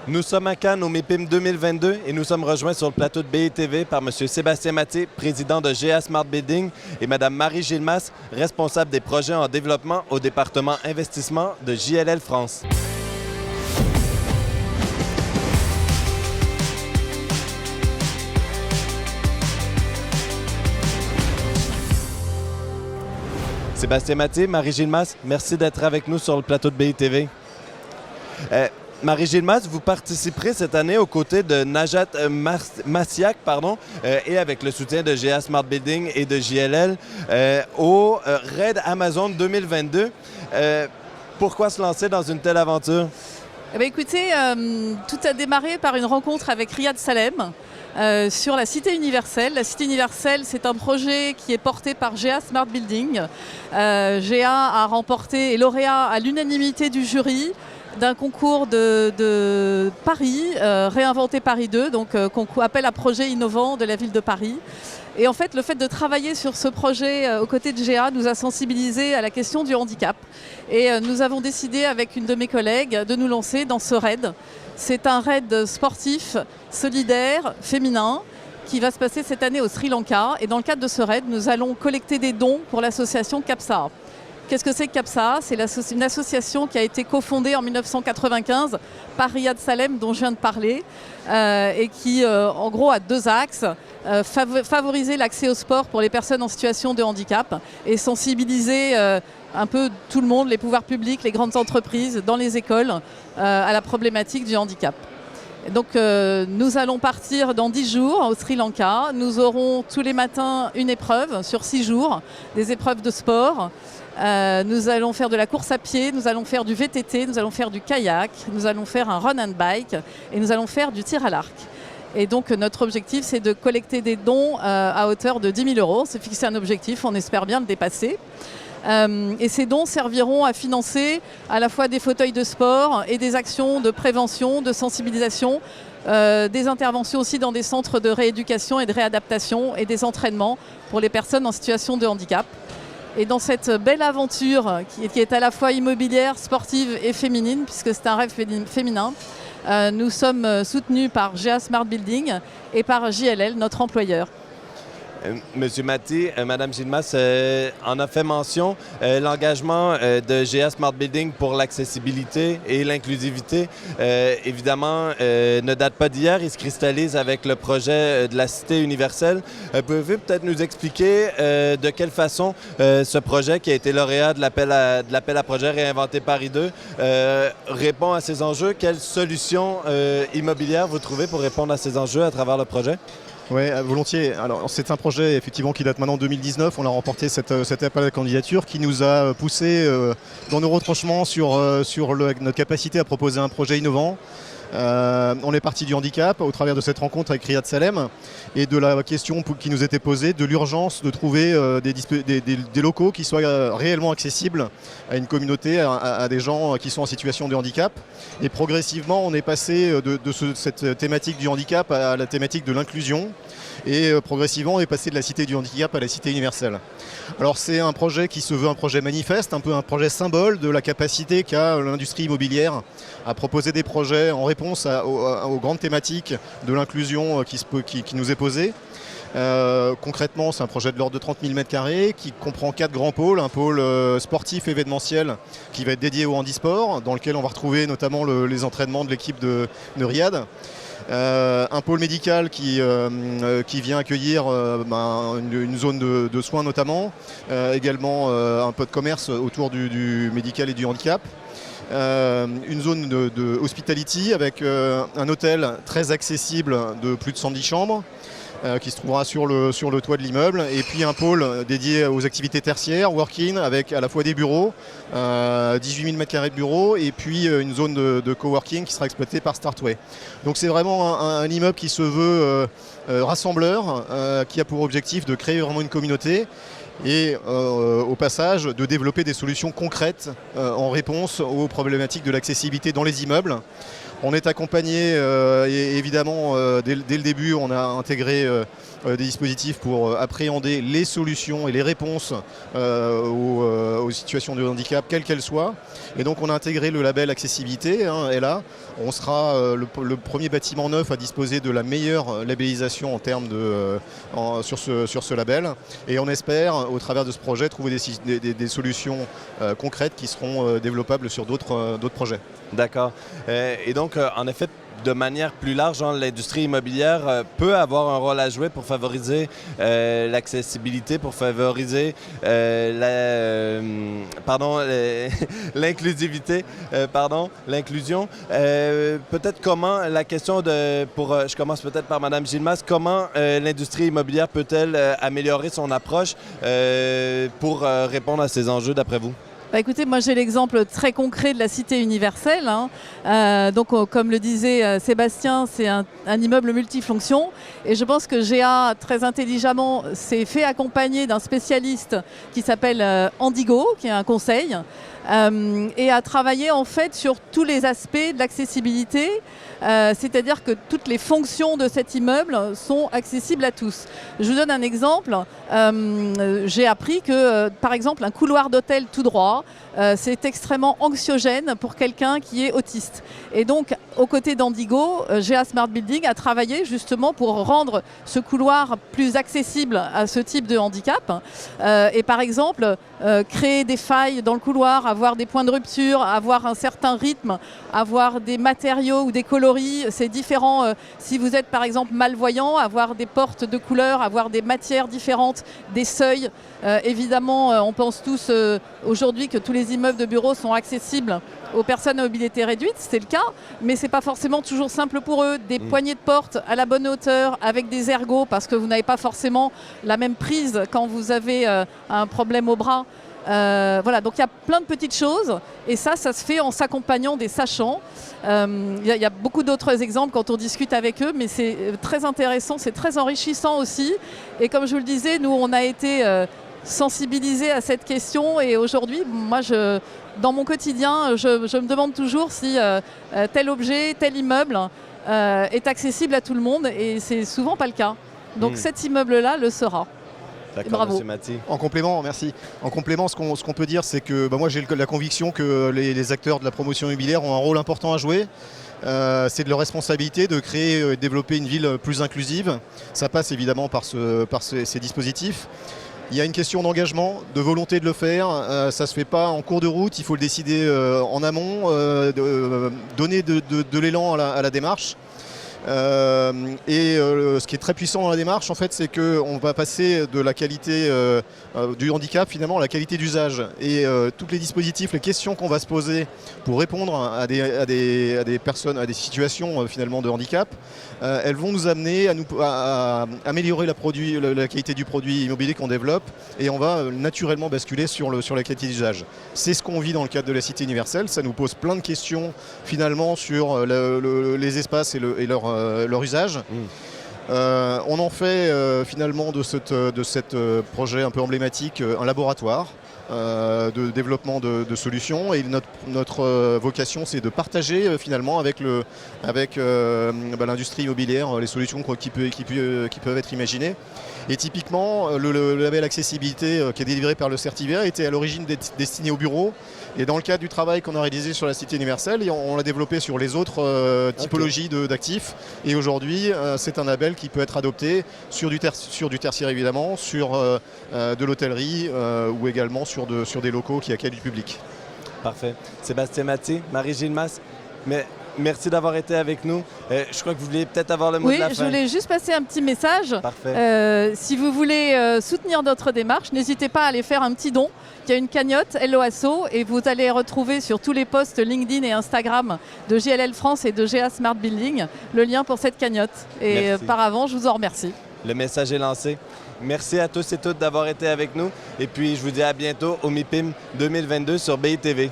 Nous sommes à Cannes au MIPIM 2022 et nous sommes rejoints sur le plateau de BITV par M. Sébastien Mathieu, président de GA Smart Building, et Mme Marie Gilmas, responsable des projets en développement au département investissement de JLL France. Sébastien Mathieu, Marie Gilmas, merci d'être avec nous sur le plateau de BITV. Marie Gilmas, vous participerez cette année aux côtés de Najat Massiak et avec le soutien de GA Smart Building et de JLL au RAID Amazon 2022. Pourquoi se lancer dans une telle aventure? Eh bien, écoutez, tout a démarré par une rencontre avec Riyad Salem sur la Cité Universelle. La Cité Universelle, c'est un projet qui est porté par GA Smart Building. GA a remporté et lauréat à l'unanimité du jury d'un concours de Paris, Réinventer Paris 2, donc appel à projet innovant de la ville de Paris. Et en fait, le fait de travailler sur ce projet aux côtés de GA nous a sensibilisés à la question du handicap. Et nous avons décidé avec une de mes collègues de nous lancer dans ce RAID. C'est un RAID sportif, solidaire, féminin, qui va se passer cette année au Sri Lanka. Et dans le cadre de ce RAID, nous allons collecter des dons pour l'association CAPSA. Qu'est-ce que c'est que CAPSA? C'est une association qui a été cofondée en 1995 par Riyad Salem, dont je viens de parler, et qui, en gros, a deux axes. Favoriser l'accès au sport pour les personnes en situation de handicap et sensibiliser un peu tout le monde, les pouvoirs publics, les grandes entreprises, dans les écoles, à la problématique du handicap. Donc nous allons partir dans 10 jours au Sri Lanka. Nous aurons tous les matins une épreuve sur 6 jours, des épreuves de sport. Nous allons faire de la course à pied, nous allons faire du VTT, nous allons faire du kayak, nous allons faire un run and bike et nous allons faire du tir à l'arc. Et donc notre objectif, c'est de collecter des dons à hauteur de 10 000 €. On s'est fixé un objectif, on espère bien le dépasser. Et ces dons serviront à financer à la fois des fauteuils de sport et des actions de prévention, de sensibilisation, des interventions aussi dans des centres de rééducation et de réadaptation et des entraînements pour les personnes en situation de handicap. Et dans cette belle aventure qui est à la fois immobilière, sportive et féminine, puisque c'est un rêve féminin, nous sommes soutenus par GA Smart Building et par JLL, notre employeur. Monsieur Mathieu, Madame Gilmas en a fait mention, l'engagement de GA Smart Building pour l'accessibilité et l'inclusivité, évidemment, ne date pas d'hier. Il se cristallise avec le projet de la Cité universelle. Pouvez-vous peut-être nous expliquer de quelle façon ce projet, qui a été lauréat de l'appel à projet Réinventer Paris 2, répond à ces enjeux? Quelles solutions immobilières vous trouvez pour répondre à ces enjeux à travers le projet? Oui, volontiers. Alors, c'est un projet effectivement qui date maintenant de 2019. On a remporté cet appel à candidature qui nous a poussé dans nos retranchements sur notre capacité à proposer un projet innovant. On est parti du handicap au travers de cette rencontre avec Riyad Salem et de la question qui nous était posée de l'urgence de trouver des locaux qui soient réellement accessibles à une communauté, à des gens qui sont en situation de handicap. Et progressivement, on est passé de cette thématique du handicap à la thématique de l'inclusion. Et progressivement, on est passé de la cité du handicap à la cité universelle. Alors c'est un projet qui se veut un projet manifeste, un peu un projet symbole de la capacité qu'a l'industrie immobilière à proposer des projets en réponse aux grandes thématiques de l'inclusion qui nous est posée. Concrètement, c'est un projet de l'ordre de 30 000 m² qui comprend 4 grands pôles. Un pôle sportif événementiel qui va être dédié au handisport, dans lequel on va retrouver notamment les entraînements de l'équipe de Riyad. Un pôle médical qui vient accueillir une zone de soins notamment, également un peu de commerce autour du médical et du handicap. Une zone de hospitality avec un hôtel très accessible de plus de 110 chambres qui se trouvera sur le toit de l'immeuble, et puis un pôle dédié aux activités tertiaires, work-in, avec à la fois des bureaux, 18 000 m² de bureaux, et puis une zone de coworking qui sera exploitée par Startway. Donc c'est vraiment un immeuble qui se veut rassembleur, qui a pour objectif de créer vraiment une communauté et au passage de développer des solutions concrètes en réponse aux problématiques de l'accessibilité dans les immeubles. On est accompagné et évidemment dès le début on a intégré des dispositifs pour appréhender les solutions et les réponses aux situations de handicap quelles qu'elles soient. Et donc on a intégré le label accessibilité, et là on sera le premier bâtiment neuf à disposer de la meilleure labellisation en termes sur ce label. Et on espère au travers de ce projet trouver des solutions concrètes qui seront développables sur d'autres projets. D'accord. Et donc, en effet, de manière plus large, l'industrie immobilière peut avoir un rôle à jouer pour favoriser l'accessibilité, pour favoriser l'inclusivité, l'inclusion. Peut-être comment la question je commence peut-être par Mme Gilmas, comment l'industrie immobilière peut-elle améliorer son approche pour répondre à ces enjeux d'après vous? Écoutez, moi j'ai l'exemple très concret de la Cité universelle. Comme le disait Sébastien, c'est un immeuble multifonction. Et je pense que GA, très intelligemment, s'est fait accompagner d'un spécialiste qui s'appelle Andigo, qui est un conseil, et a travaillé en fait sur tous les aspects de l'accessibilité. C'est-à-dire que toutes les fonctions de cet immeuble sont accessibles à tous. Je vous donne un exemple. J'ai appris que, par exemple, un couloir d'hôtel tout droit, c'est extrêmement anxiogène pour quelqu'un qui est autiste. Et donc, aux côtés d'Andigo, GA Smart Building a travaillé justement pour rendre ce couloir plus accessible à ce type de handicap. Et par exemple, créer des failles dans le couloir, avoir des points de rupture, avoir un certain rythme, avoir des matériaux ou des coloris. C'est différent si vous êtes par exemple malvoyant, avoir des portes de couleurs, avoir des matières différentes, des seuils. Évidemment, on pense tous aujourd'hui que tous les immeubles de bureaux sont accessibles aux personnes à mobilité réduite, c'est le cas, mais ce n'est pas forcément toujours simple pour eux. Des poignées de porte à la bonne hauteur, avec des ergots, parce que vous n'avez pas forcément la même prise quand vous avez un problème au bras. Voilà, donc il y a plein de petites choses, et ça se fait en s'accompagnant des sachants. Il y a beaucoup d'autres exemples quand on discute avec eux, mais c'est très intéressant, c'est très enrichissant aussi. Et comme je vous le disais, nous on a été sensibilisés à cette question, et aujourd'hui, moi dans mon quotidien, je me demande toujours si tel objet, tel immeuble est accessible à tout le monde, et c'est souvent pas le cas. Donc cet immeuble-là le sera. D'accord, Monsieur Maty. En complément, merci. En complément, ce qu'on peut dire, c'est que moi j'ai la conviction que les acteurs de la promotion immobilière ont un rôle important à jouer. C'est de leur responsabilité de créer et développer une ville plus inclusive. Ça passe évidemment par ces dispositifs. Il y a une question d'engagement, de volonté de le faire. Ça ne se fait pas en cours de route, il faut le décider en amont, donner de l'élan à la démarche. Ce qui est très puissant dans la démarche, en fait, c'est qu'on va passer de la qualité du handicap finalement à la qualité d'usage. Et tous les dispositifs, les questions qu'on va se poser pour répondre à des personnes, à des situations finalement de handicap, elles vont nous amener à améliorer la qualité du produit immobilier qu'on développe, et on va naturellement basculer sur la qualité d'usage. C'est ce qu'on vit dans le cadre de la Cité universelle. Ça nous pose plein de questions finalement sur les espaces et leur usage. On en fait finalement de ce projet un peu emblématique un laboratoire de développement de solutions, et notre vocation c'est de partager finalement avec l'industrie immobilière les solutions qui peuvent être imaginées. Et typiquement le label accessibilité qui est délivré par le Certiver était à l'origine destiné aux bureaux, et dans le cadre du travail qu'on a réalisé sur la Cité universelle, on l'a développé sur les autres typologies d'actifs, et aujourd'hui c'est un label qui peut être adopté sur du tertiaire évidemment, sur de l'hôtellerie ou également sur des locaux qui accueillent du public. Parfait. Sébastien Maty, Marie Gilmas, merci d'avoir été avec nous. Je crois que vous vouliez peut-être avoir le mot de la fin. Oui, je voulais juste passer un petit message. Parfait. Si vous voulez soutenir notre démarche, n'hésitez pas à aller faire un petit don. Il y a une cagnotte LOASO, et vous allez retrouver sur tous les posts LinkedIn et Instagram de JLL France et de GA Smart Building le lien pour cette cagnotte. Et par avant, je vous en remercie. Le message est lancé. Merci à tous et toutes d'avoir été avec nous. Et puis, je vous dis à bientôt au MIPIM 2022 sur BITV.